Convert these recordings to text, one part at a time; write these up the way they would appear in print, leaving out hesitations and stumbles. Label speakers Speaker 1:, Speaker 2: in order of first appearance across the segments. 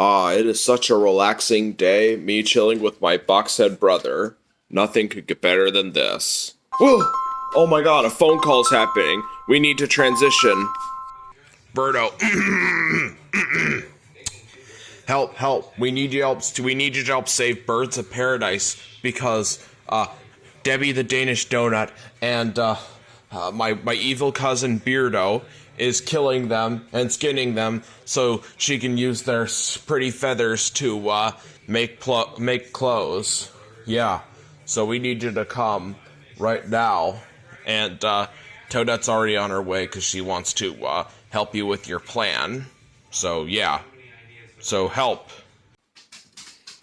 Speaker 1: Ah, it is such a relaxing day, me chilling with my boxhead brother. Nothing could get better than this. Whew! Oh my god, a phone call's happening. We need to transition.
Speaker 2: Birdo. Help, help. We need your help. We need you to help save birds of paradise because Debbie the Danish Donut and my evil cousin Beardo is killing them and skinning them so she can use their pretty feathers to make clothes. Yeah. So we need you to come right now. And Toadette's already on her way because she wants to help you with your plan. So yeah. So help.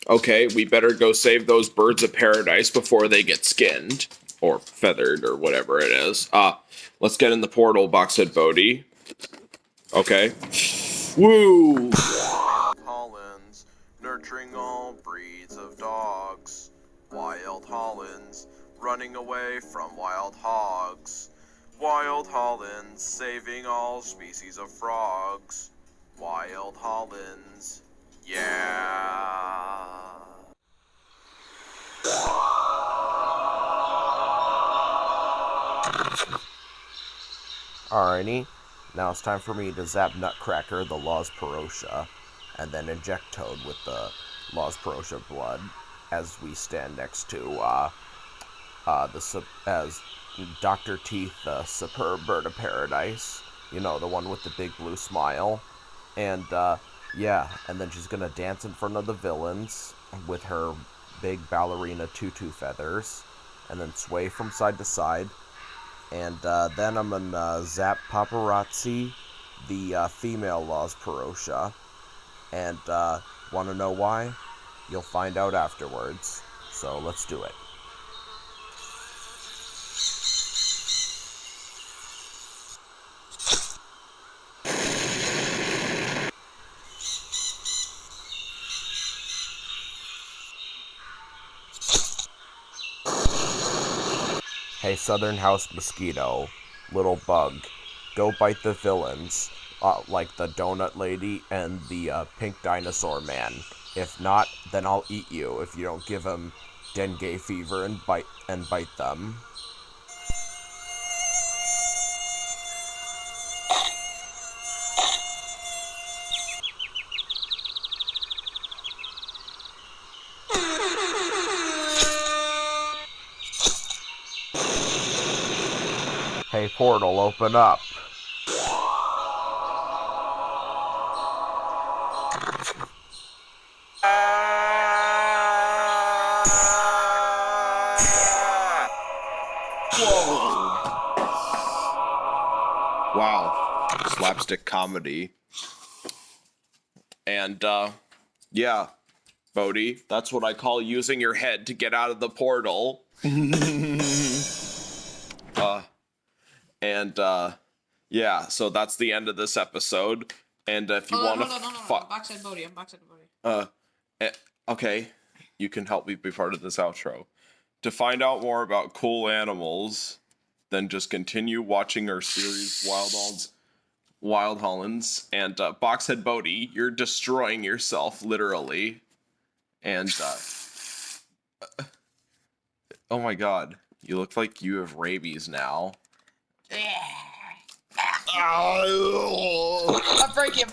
Speaker 1: Okay, we better go save those birds of paradise before they get skinned. Or feathered, or whatever it is. Let's get in the portal, Boxhead Bodie. Okay. Woo!
Speaker 3: Hollands, nurturing all breeds of dogs. Wild Hollands, running away from wild hogs. Wild Hollands, saving all species of frogs. Wild Hollands, yeah.
Speaker 4: Alrighty, now it's time for me to zap Nutcracker, the Laws Perotia, and then inject Toad with the Laws Perotia blood as we stand next to as Dr. Teeth, the superb bird of paradise. You know, the one with the big blue smile. And yeah, and then she's gonna dance in front of the villains with her big ballerina tutu feathers, and then sway from side to side. And then I'm gonna zap Paparazzi, the female Laws Perotia. And wanna know why? You'll find out afterwards. So let's do it. Hey, Southern House Mosquito, little bug, go bite the villains, like the Donut Lady and the Pink Dinosaur Man. If not, then I'll eat you if you don't give them dengue fever and bite them. Hey, portal, open up.
Speaker 1: Wow. Slapstick comedy. And, yeah, Bodie, that's what I call using your head to get out of the portal. Yeah, so that's the end of this episode. And if you want to...
Speaker 5: No. Boxhead Bodie. I'm Boxhead Bodie.
Speaker 1: Okay, you can help me be part of this outro. To find out more about cool animals, then just continue watching our series, Wild Hollands. And Boxhead Bodie, you're destroying yourself, literally. And, oh my god, you look like you have rabies now.
Speaker 5: I'm Frankie.